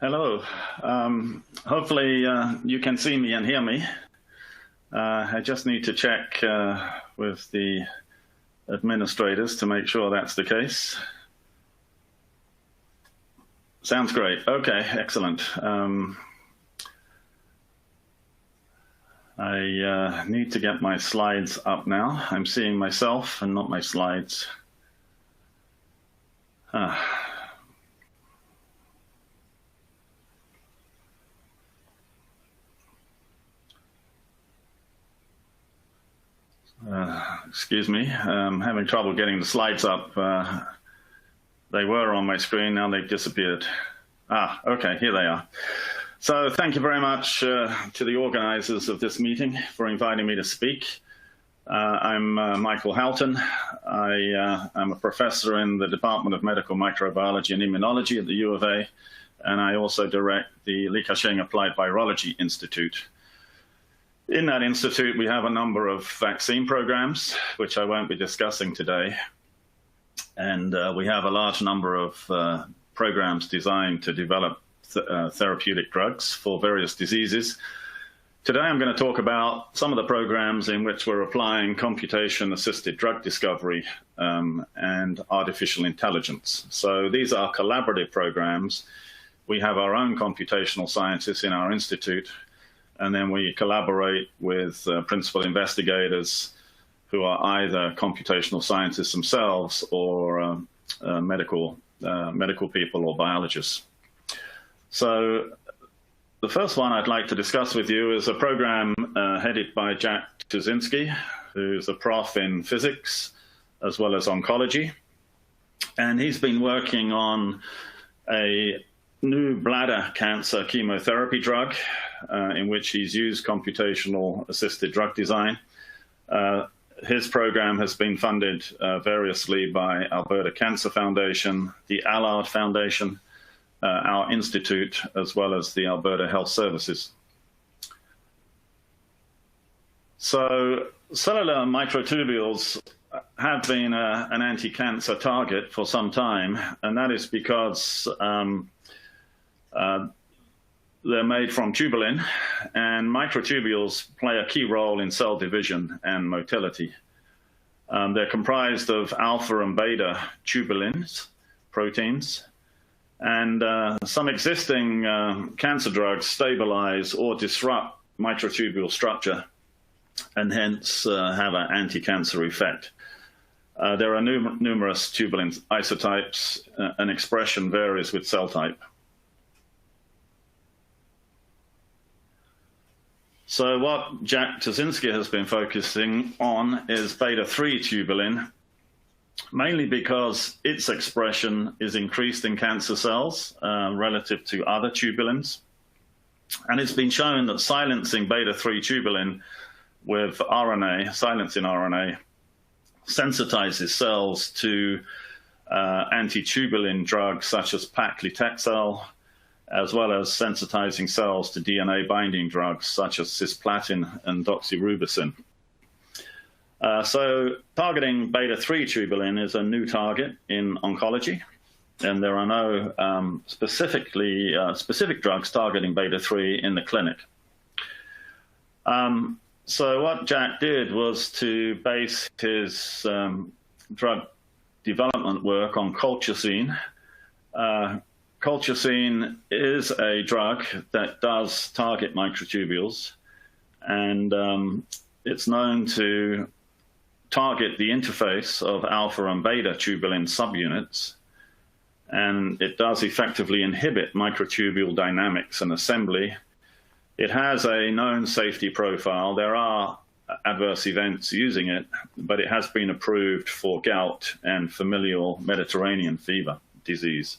Hello. Hopefully you can see me and hear me. I just need to check with the administrators to make sure that's the case. Sounds great. Okay, excellent. I need to get my slides up now. I'm seeing myself and not my slides. Excuse me, I'm having trouble getting the slides up. They were on my screen, now they've disappeared. Okay, here they are. So thank you very much to the organizers of this meeting for inviting me to speak. I'm Michael Houghton. I am a professor in the Department of Medical Microbiology and Immunology at the U of A, and I also direct the Li Ka-shing Applied Virology Institute. In that institute, we have a number of vaccine programs, which I won't be discussing today. And we have a large number of programs designed to develop therapeutic drugs for various diseases. Today, I'm going to talk about some of the programs in which we're applying computation-assisted drug discovery and artificial intelligence. So these are collaborative programs. We have our own computational scientists in our institute, and then we collaborate with principal investigators who are either computational scientists themselves or medical people or biologists. So the first one I'd like to discuss with you is a program headed by Jack Tuszynski, who's a prof in physics as well as oncology. And he's been working on a new bladder cancer chemotherapy drug in which he's used computational assisted drug design. His program has been funded variously by Alberta Cancer Foundation, the Allard Foundation, our institute, as well as the Alberta Health Services. So cellular microtubules have been an anti-cancer target for some time, and that is because they're made from tubulin, and microtubules play a key role in cell division and motility. They're comprised of alpha and beta tubulins, proteins, and some existing cancer drugs stabilize or disrupt microtubule structure and hence have an anti-cancer effect. There are numerous tubulin isotypes, and expression varies with cell type. So what Jack Tuszynski has been focusing on is beta-3 tubulin, mainly because its expression is increased in cancer cells relative to other tubulins. And it's been shown that silencing beta-3 tubulin with RNA, silencing RNA, sensitizes cells to anti-tubulin drugs such as paclitaxel, as well as sensitizing cells to DNA binding drugs such as cisplatin and doxorubicin. So targeting beta-3 tubulin is a new target in oncology, and there are no specific drugs targeting beta-3 in the clinic. So what Jack did was to base his drug development work on colchicine. Colchicine is a drug that does target microtubules, and it's known to target the interface of alpha and beta tubulin subunits, and it does effectively inhibit microtubule dynamics and assembly. It has a known safety profile. There are adverse events using it, but it has been approved for gout and familial Mediterranean fever disease.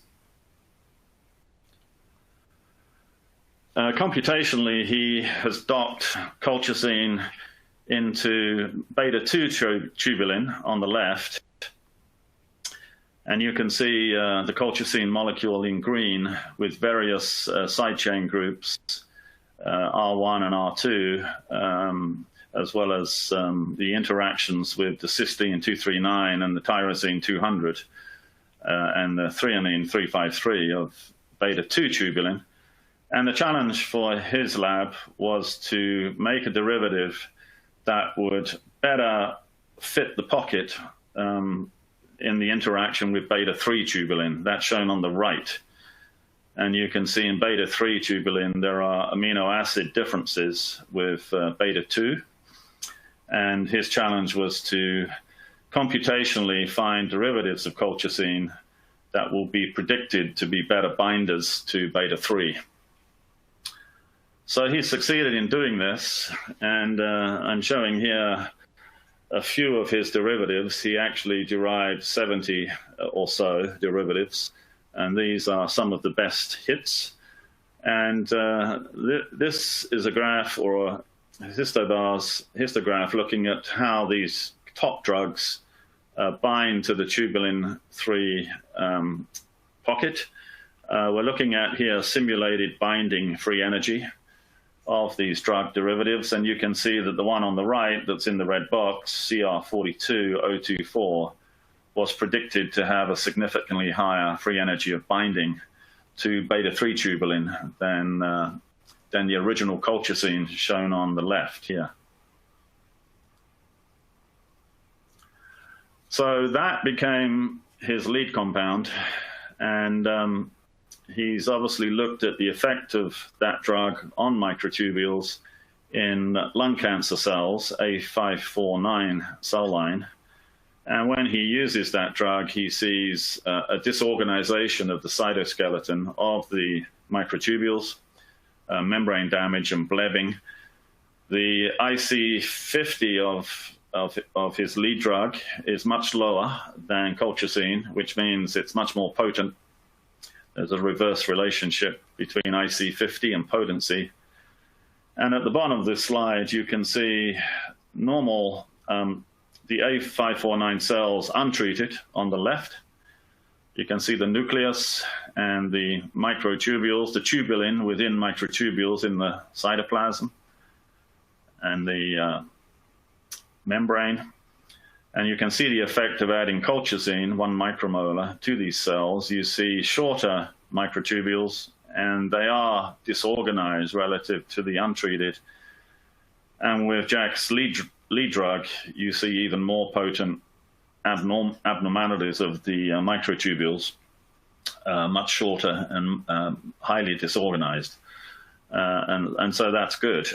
Computationally, he has docked colchicine into beta-2 tubulin on the left. And you can see the colchicine molecule in green with various side chain groups, R1 and R2, as well as the interactions with the cysteine 239 and the tyrosine 200 and the threonine 353 of beta-2 tubulin. And the challenge for his lab was to make a derivative that would better fit the pocket in the interaction with beta-3 tubulin. That's shown on the right. And you can see in beta-3 tubulin, there are amino acid differences with beta-2. And his challenge was to computationally find derivatives of colchicine that will be predicted to be better binders to beta-3. So he succeeded in doing this, and I'm showing here a few of his derivatives. He actually derived 70 or so derivatives, and these are some of the best hits. And this is a graph, or a histograph, looking at how these top drugs bind to the tubulin 3 pocket. We're looking at here simulated binding free energy of these drug derivatives, and you can see that the one on the right that's in the red box, CR42024, was predicted to have a significantly higher free energy of binding to beta-3 tubulin than the original colchicine shown on the left here. So that became his lead compound, and he's obviously looked at the effect of that drug on microtubules in lung cancer cells, A549 cell line. And when he uses that drug, he sees a disorganization of the cytoskeleton of the microtubules, membrane damage and blebbing. The IC50 of his lead drug is much lower than colchicine, which means it's much more potent. There's a reverse relationship between IC50 and potency. And at the bottom of this slide, you can see normal, the A549 cells untreated on the left. You can see the nucleus and the microtubules, the tubulin within microtubules in the cytoplasm and the membrane. And you can see the effect of adding colchicine, 1 micromolar, to these cells. You see shorter microtubules, and they are disorganized relative to the untreated. And with Jack's lead drug, you see even more potent abnormalities of the microtubules, much shorter and highly disorganized. And so that's good.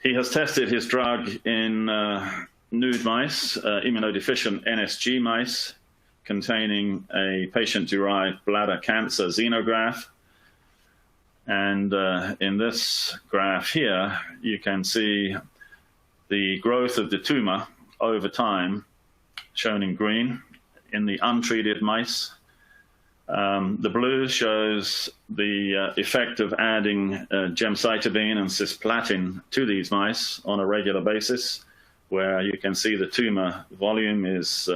He has tested his drug in nude mice, immunodeficient NSG mice, containing a patient-derived bladder cancer xenograph. And in this graph here, you can see the growth of the tumor over time, shown in green, in the untreated mice. The blue shows the effect of adding gemcitabine and cisplatin to these mice on a regular basis, where you can see the tumor volume is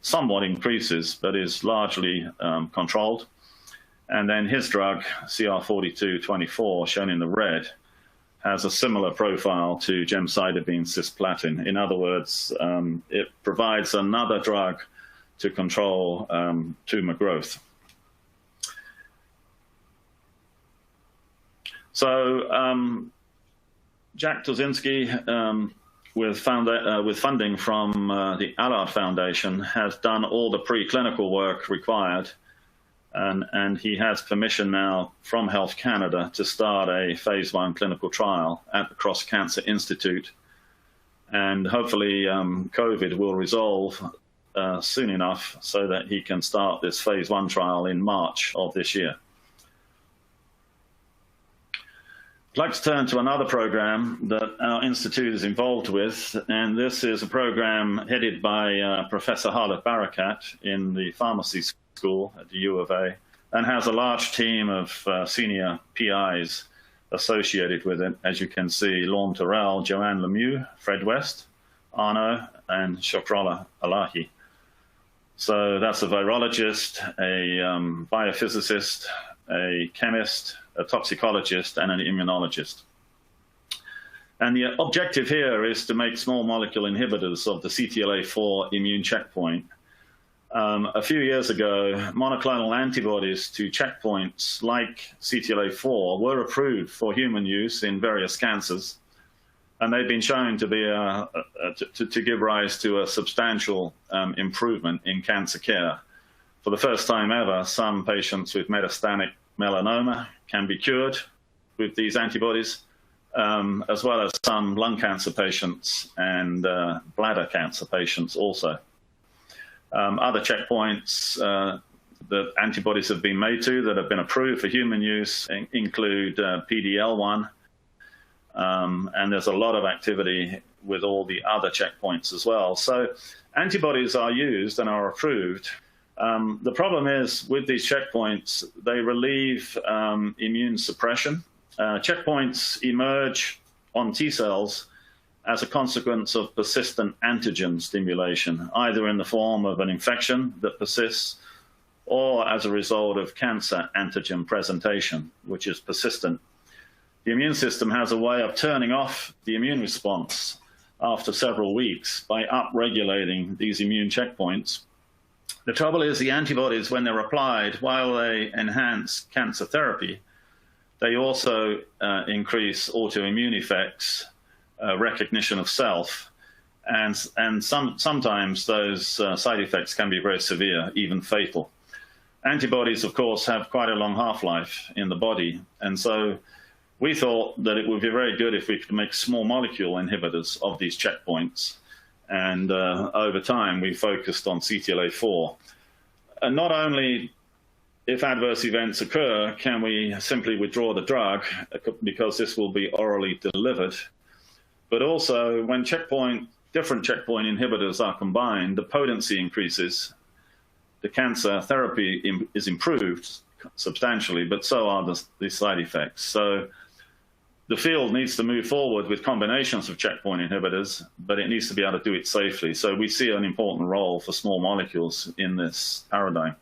somewhat increases, but is largely controlled. And then his drug, CR4224, shown in the red, has a similar profile to gemcitabine cisplatin. In other words, it provides another drug to control tumor growth. So Jack Tuszynski, with funding from the Allard Foundation, has done all the preclinical work required, and he has permission now from Health Canada to start a phase 1 clinical trial at the Cross Cancer Institute. And hopefully COVID will resolve soon enough so that he can start this phase 1 trial in March of this year. I'd like to turn to another program that our institute is involved with, and this is a program headed by Professor Khaled Barakat in the pharmacy school at the U of A, and has a large team of senior PIs associated with it. As you can see, Lorne Terrell, Joanne Lemieux, Fred West, Arno, and Shokrola Alahi. So that's a virologist, a biophysicist, a chemist, a toxicologist, and an immunologist. And the objective here is to make small molecule inhibitors of the CTLA-4 immune checkpoint. A few years ago, monoclonal antibodies to checkpoints like CTLA-4 were approved for human use in various cancers, and they've been shown to be to give rise to a substantial improvement in cancer care. For the first time ever, some patients with metastatic melanoma can be cured with these antibodies, as well as some lung cancer patients and bladder cancer patients also. Other checkpoints that antibodies have been made to that have been approved for human use include PD-L1, and there's a lot of activity with all the other checkpoints as well. So antibodies are used and are approved. The problem is with these checkpoints, they relieve immune suppression. Checkpoints emerge on T cells as a consequence of persistent antigen stimulation, either in the form of an infection that persists or as a result of cancer antigen presentation, which is persistent. The immune system has a way of turning off the immune response after several weeks by upregulating these immune checkpoints. The trouble is the antibodies, when they're applied, while they enhance cancer therapy, they also increase autoimmune effects, recognition of self, and sometimes those side effects can be very severe, even fatal. Antibodies, of course, have quite a long half-life in the body, and so we thought that it would be very good if we could make small molecule inhibitors of these checkpoints, and over time we focused on CTLA-4. And not only if adverse events occur can we simply withdraw the drug, because this will be orally delivered, but also when different checkpoint inhibitors are combined, the potency increases, the cancer therapy is improved substantially, but so are the side effects. So the field needs to move forward with combinations of checkpoint inhibitors, but it needs to be able to do it safely. So we see an important role for small molecules in this paradigm.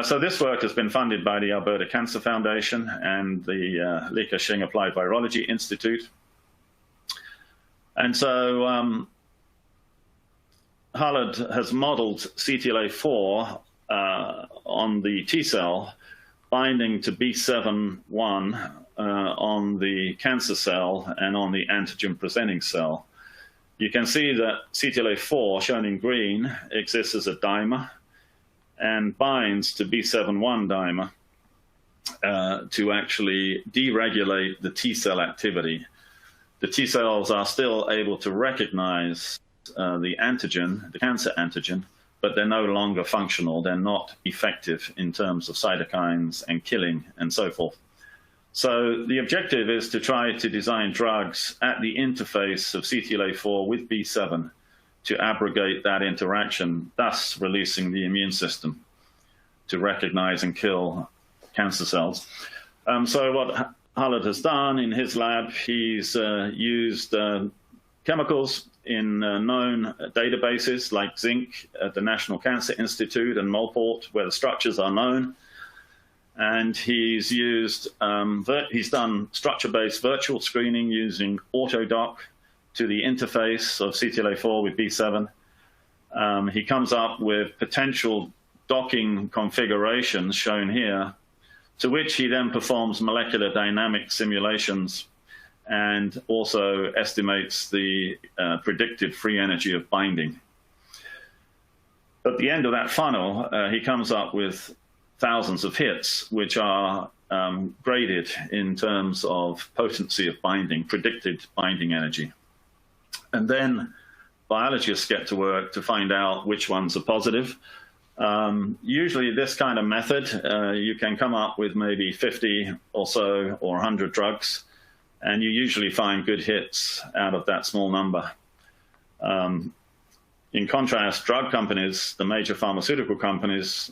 So this work has been funded by the Alberta Cancer Foundation and the Li Ka-shing Applied Virology Institute. And so Hullard has modeled CTLA-4 on the T cell, binding to B7-1 on the cancer cell and on the antigen-presenting cell. You can see that CTLA-4, shown in green, exists as a dimer and binds to B7-1 dimer to actually deregulate the T cell activity. The T cells are still able to recognize the antigen, the cancer antigen, but they're no longer functional. They're not effective in terms of cytokines and killing and so forth. So the objective is to try to design drugs at the interface of CTLA-4 with B7 to abrogate that interaction, thus releasing the immune system to recognize and kill cancer cells. So what Hullard has done in his lab, he's used chemicals in known databases like zinc at the National Cancer Institute and Molport, where the structures are known. And he's used, he's done structure-based virtual screening using AutoDock to the interface of CTLA-4 with B7. He comes up with potential docking configurations shown here, to which he then performs molecular dynamic simulations and also estimates the predicted free energy of binding. At the end of that funnel, he comes up with thousands of hits, which are graded in terms of potency of binding, predicted binding energy. And then biologists get to work to find out which ones are positive. Usually this kind of method, you can come up with maybe 50 or so or 100 drugs, and you usually find good hits out of that small number. In contrast, drug companies, the major pharmaceutical companies,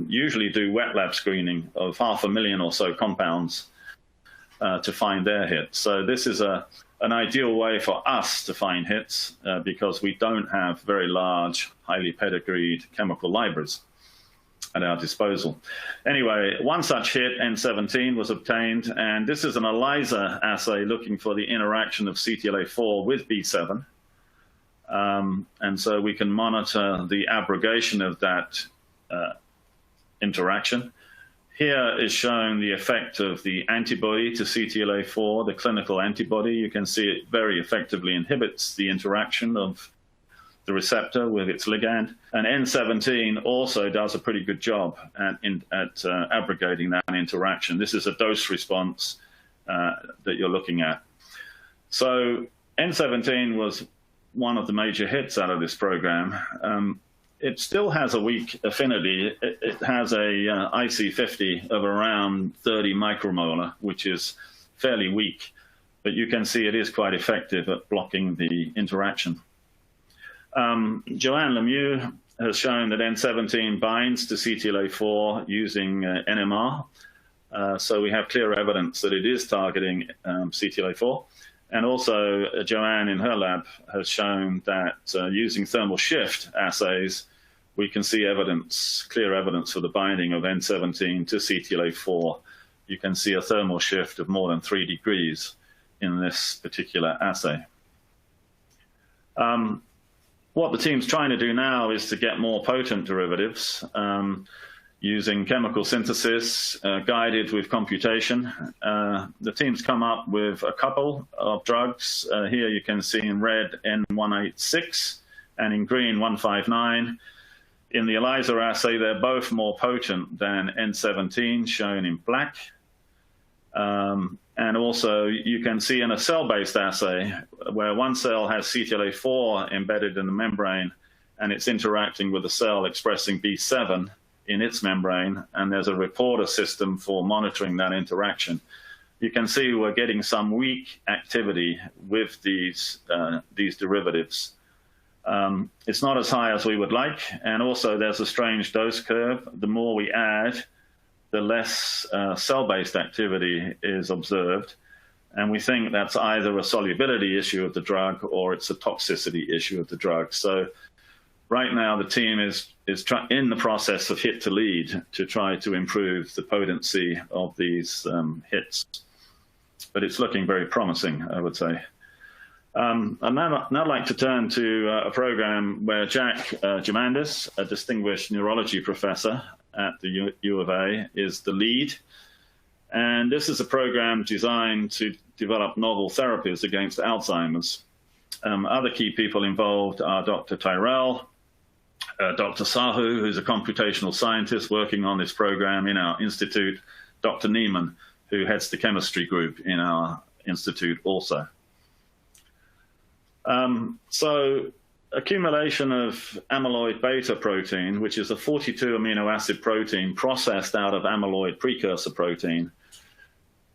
usually do wet lab screening of 500,000 or so compounds to find their hits. So this is an ideal way for us to find hits because we don't have very large, highly pedigreed chemical libraries at our disposal. Anyway, one such hit, N17, was obtained, and this is an ELISA assay looking for the interaction of CTLA-4 with B7. And so we can monitor the abrogation of that interaction. Here is shown the effect of the antibody to CTLA-4, the clinical antibody. You can see it very effectively inhibits the interaction of the receptor with its ligand. And N17 also does a pretty good job at abrogating that interaction. This is a dose response that you're looking at. So N17 was one of the major hits out of this program. It still has a weak affinity. It has a IC50 of around 30 micromolar, which is fairly weak, but you can see it is quite effective at blocking the interaction. Joanne Lemieux has shown that N17 binds to CTLA-4 using NMR, so we have clear evidence that it is targeting CTLA-4. And also, Joanne in her lab has shown that using thermal shift assays, we can see evidence, clear evidence for the binding of N17 to CTLA-4. You can see a thermal shift of more than 3 degrees in this particular assay. What the team's trying to do now is to get more potent derivatives using chemical synthesis guided with computation. The team's come up with a couple of drugs. Here you can see in red N186 and in green 159. In the ELISA assay, they're both more potent than N17, shown in black. And also you can see in a cell-based assay where one cell has CTLA-4 embedded in the membrane and it's interacting with a cell expressing B7 in its membrane, and there's a reporter system for monitoring that interaction. You can see we're getting some weak activity with these derivatives. It's not as high as we would like, and also there's a strange dose curve. The more we add, the less cell-based activity is observed, and we think that's either a solubility issue of the drug or it's a toxicity issue of the drug. So right now, the team is in the process of hit to lead to try to improve the potency of these hits. But it's looking very promising, I would say. I'd now like to turn to a program where Jack Germandis, a distinguished neurology professor at the U of A, is the lead. And this is a program designed to develop novel therapies against Alzheimer's. Other key people involved are Dr. Tyrell, Dr. Sahu, who's a computational scientist working on this program in our institute, Dr. Neiman, who heads the chemistry group in our institute also. So accumulation of amyloid beta protein, which is a 42 amino acid protein processed out of amyloid precursor protein,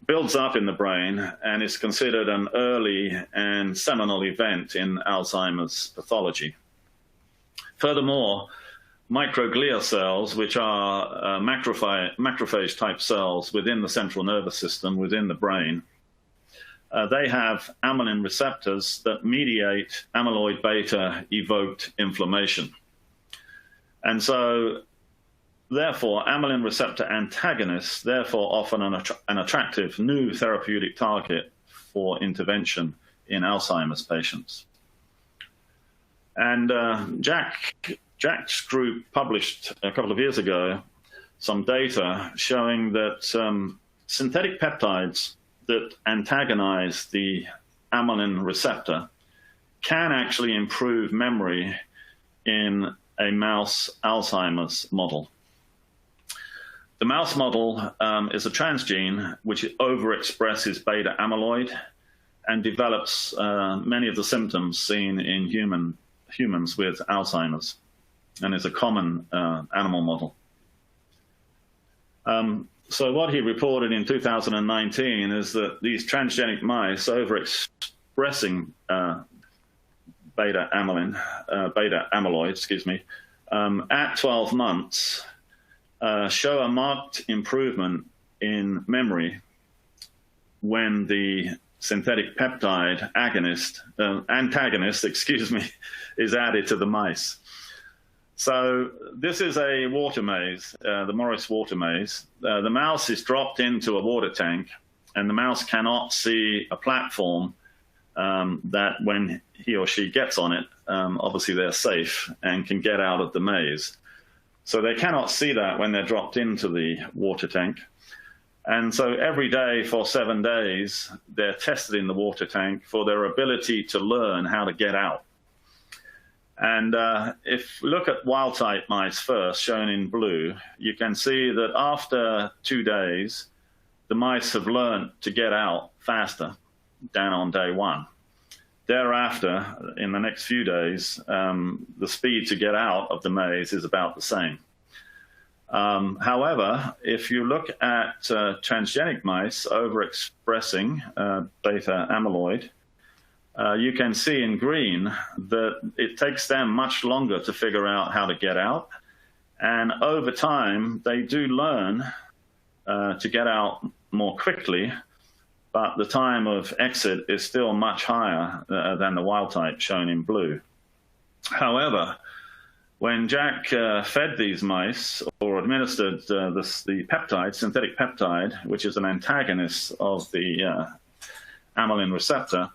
builds up in the brain and is considered an early and seminal event in Alzheimer's pathology. Furthermore, microglia cells, which are macrophage-type cells within the central nervous system, within the brain, they have amylin receptors that mediate amyloid beta-evoked inflammation. And so, therefore, amylin receptor antagonists therefore offer an attractive new therapeutic target for intervention in Alzheimer's patients. And Jack's group published a couple of years ago some data showing that synthetic peptides that antagonize the amylin receptor can actually improve memory in a mouse Alzheimer's model. The mouse model is a transgene which overexpresses beta amyloid and develops many of the symptoms seen in humans with Alzheimer's, and is a common animal model. So what he reported in 2019 is that these transgenic mice overexpressing beta amyloid, at 12 months show a marked improvement in memory when the synthetic peptide antagonist, is added to the mice. So this is a water maze, the Morris water maze. The mouse is dropped into a water tank, and the mouse cannot see a platform that when he or she gets on it, obviously they're safe and can get out of the maze. So they cannot see that when they're dropped into the water tank. And so every day for 7 days, they're tested in the water tank for their ability to learn how to get out. And if we look at wild-type mice first, shown in blue, you can see that after 2 days, the mice have learned to get out faster down on day 1. Thereafter, in the next few days, the speed to get out of the maze is about the same. However, if you look at transgenic mice overexpressing beta amyloid, you can see in green that it takes them much longer to figure out how to get out. And over time, they do learn to get out more quickly, but the time of exit is still much higher than the wild type shown in blue. However, when Jack fed these mice or administered the peptide, synthetic peptide, which is an antagonist of the amylin receptor,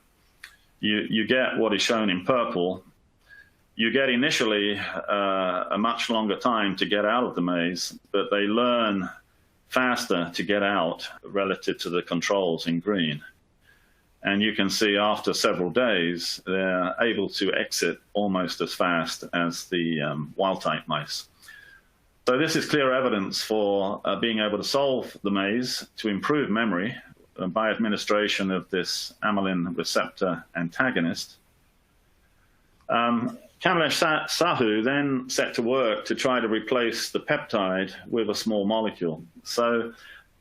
you get what is shown in purple. You get initially a much longer time to get out of the maze, but they learn faster to get out relative to the controls in green. And you can see after several days, they're able to exit almost as fast as the wild-type mice. So this is clear evidence for being able to solve the maze to improve memory by administration of this amylin receptor antagonist. Kamlesh Sahu then set to work to try to replace the peptide with a small molecule. So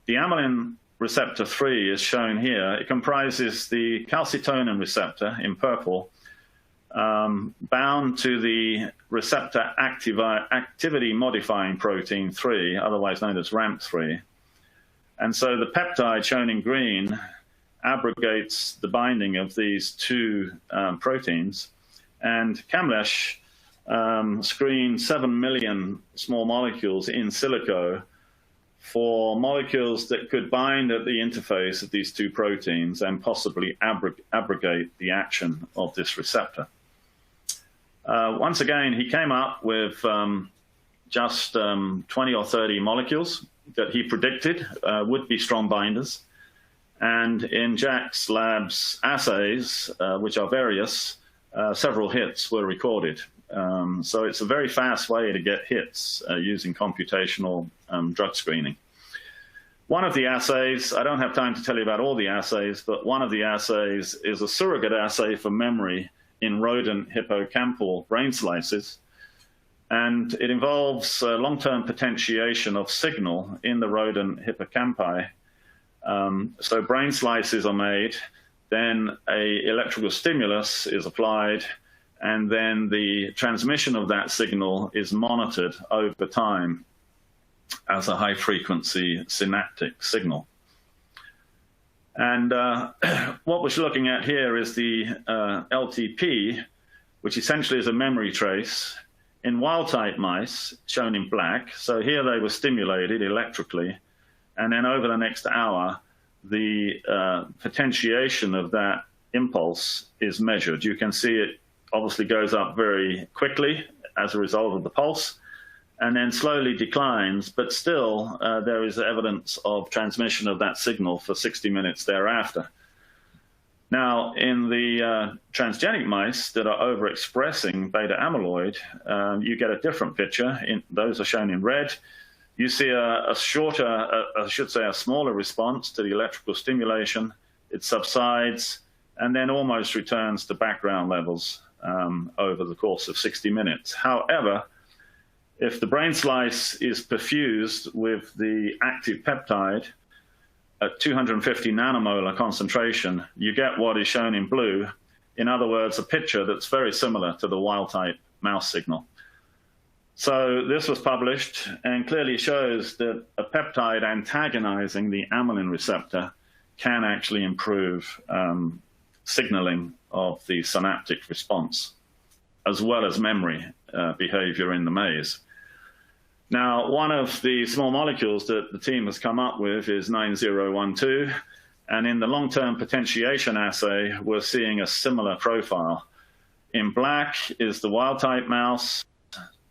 the amylin receptor 3 is shown here. It comprises the calcitonin receptor in purple, bound to the receptor activity modifying protein 3, otherwise known as RAMP3. And so the peptide shown in green abrogates the binding of these two proteins. And Kamlesh screened 7 million small molecules in silico for molecules that could bind at the interface of these two proteins and possibly abrogate the action of this receptor. Once again, he came up with just 20 or 30 molecules that he predicted would be strong binders. And in Jack's lab's assays, which are various, several hits were recorded. So it's a very fast way to get hits using computational drug screening. One of the assays, I don't have time to tell you about all the assays, but one of the assays is a surrogate assay for memory in rodent hippocampal brain slices. And it involves long-term potentiation of signal in the rodent hippocampi. So brain slices are made, then an electrical stimulus is applied, and then the transmission of that signal is monitored over time as a high-frequency synaptic signal. And what we're looking at here is the LTP, which essentially is a memory trace in wild-type mice, shown in black. So here they were stimulated electrically, and then over the next hour, the potentiation of that impulse is measured. You can see it obviously goes up very quickly as a result of the pulse, and then slowly declines, but still there is evidence of transmission of that signal for 60 minutes thereafter. Now, in the transgenic mice that are overexpressing beta amyloid, you get a different picture. Those are shown in red. You see a smaller response to the electrical stimulation. It subsides and then almost returns to background levels over the course of 60 minutes. However, if the brain slice is perfused with the active peptide at 250 nanomolar concentration, you get what is shown in blue. In other words, a picture that's very similar to the wild-type mouse signal. So this was published and clearly shows that a peptide antagonizing the amylin receptor can actually improve signaling of the synaptic response, as well as memory behavior in the maze. Now, one of the small molecules that the team has come up with is 9012, And in the long-term potentiation assay, we're seeing a similar profile. In black is the wild-type mouse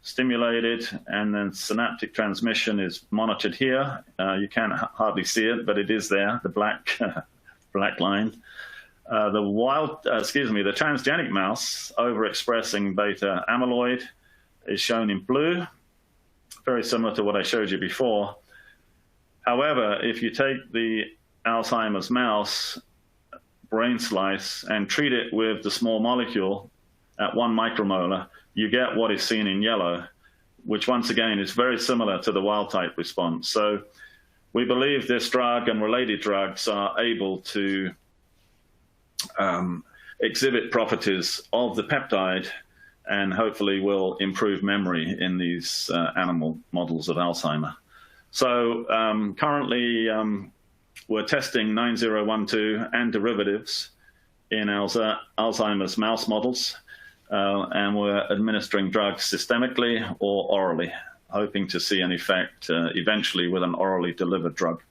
stimulated, and then synaptic transmission is monitored here. You can't hardly see it, but it is there, the black, black line. The transgenic mouse overexpressing beta amyloid is shown in blue, very similar to what I showed you before. However, if you take the Alzheimer's mouse brain slice and treat it with the small molecule at 1 micromolar, you get what is seen in yellow, which once again is very similar to the wild type response. So we believe this drug and related drugs are able to exhibit properties of the peptide and hopefully will improve memory in these animal models of Alzheimer. So currently we're testing 9012 and derivatives in Alzheimer's mouse models, and we're administering drugs systemically or orally, hoping to see an effect eventually with an orally delivered drug.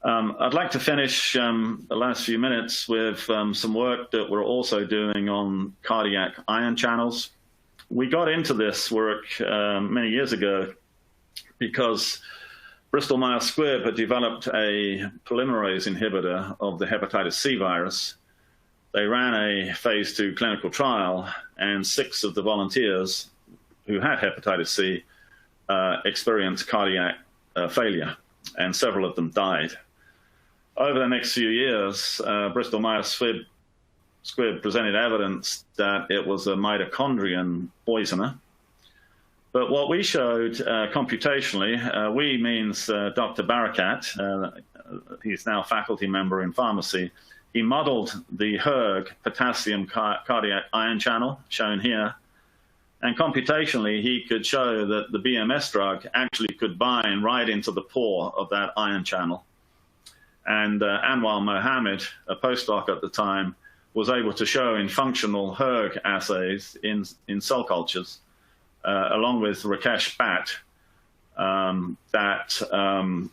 I'd like to finish the last few minutes with some work that we're also doing on cardiac ion channels. We got into this work many years ago because Bristol Myers Squibb had developed a polymerase inhibitor of the hepatitis C virus. They ran a phase 2 clinical trial, and 6 of the volunteers who had hepatitis C experienced cardiac failure, and several of them died. Over the next few years, Bristol Myers Squibb presented evidence that it was a mitochondrion poisoner. But what we showed computationally, we means Dr. Barakat, he's now faculty member in pharmacy. He modeled the HERG potassium cardiac ion channel, shown here. And computationally, he could show that the BMS drug actually could bind right into the pore of that ion channel. And Anwar Mohammed, a postdoc at the time, was able to show in functional HERG assays in cell cultures, along with Rakesh Bhatt, that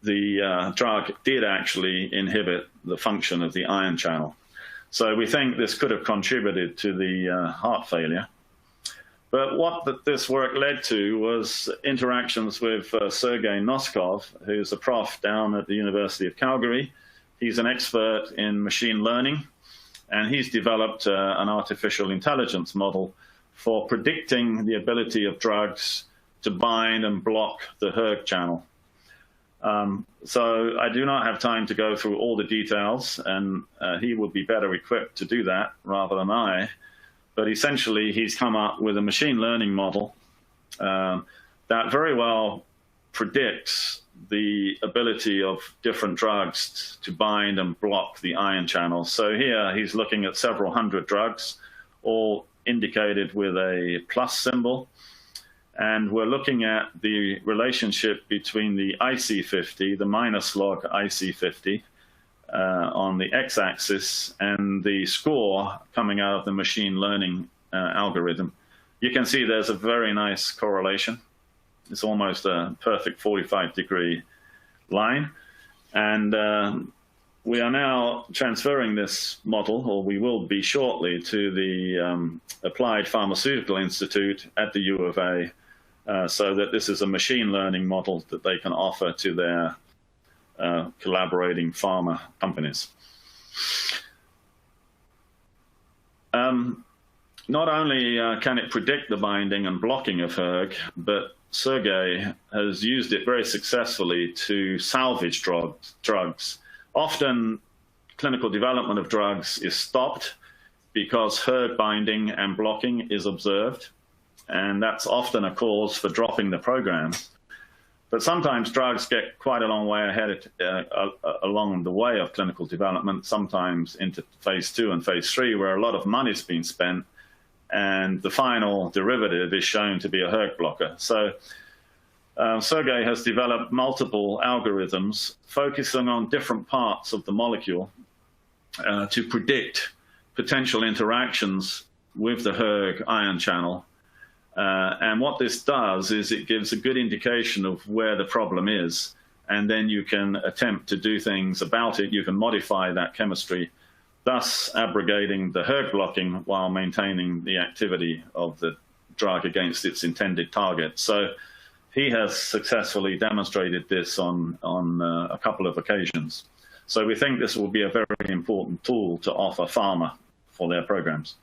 the drug did actually inhibit the function of the ion channel. So we think this could have contributed to the heart failure. But what this work led to was interactions with Sergei Noskov, who's a prof down at the University of Calgary. He's an expert in machine learning, and he's developed an artificial intelligence model for predicting the ability of drugs to bind and block the HERG channel. So I do not have time to go through all the details, and he would be better equipped to do that rather than I. But essentially, he's come up with a machine learning model that very well predicts the ability of different drugs to bind and block the ion channel. So here, he's looking at several hundred drugs, all indicated with a plus symbol. And we're looking at the relationship between the IC50, the minus log IC50, on the x-axis, and the score coming out of the machine learning algorithm. You can see there's a very nice correlation. It's almost a perfect 45-degree line. And we are now transferring this model, or we will be shortly, to the Applied Pharmaceutical Institute at the U of A, so that this is a machine learning model that they can offer to their collaborating pharma companies. Not only can it predict the binding and blocking of HERG, but Sergei has used it very successfully to salvage drugs. Often, clinical development of drugs is stopped because HERG binding and blocking is observed, and that's often a cause for dropping the program. But sometimes drugs get quite a long way ahead along the way of clinical development, sometimes into phase 2 and phase 3, where a lot of money's been spent, and the final derivative is shown to be a HERG blocker. So Sergei has developed multiple algorithms focusing on different parts of the molecule to predict potential interactions with the HERG ion channel. And what this does is it gives a good indication of where the problem is and then you can attempt to do things about it. You can modify that chemistry, thus abrogating the hERG blocking while maintaining the activity of the drug against its intended target. So he has successfully demonstrated this on a couple of occasions. So we think this will be a very important tool to offer pharma for their programs.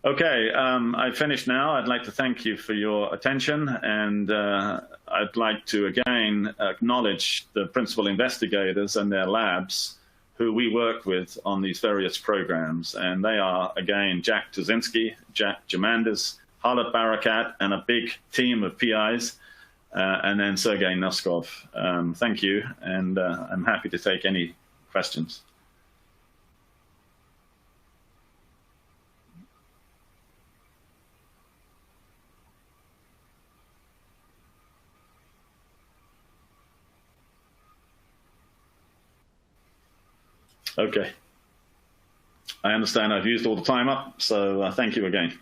Okay, I've finished now. I'd like to thank you for your attention, and I'd like to again acknowledge the principal investigators and their labs who we work with on these various programs. And they are, again, Jack Tuzinski, Jack Jamandis, Harlet Barakat, and a big team of PIs, and then Sergei Noskov. Thank you, and I'm happy to take any questions. Okay. I understand I've used all the time up, so thank you again.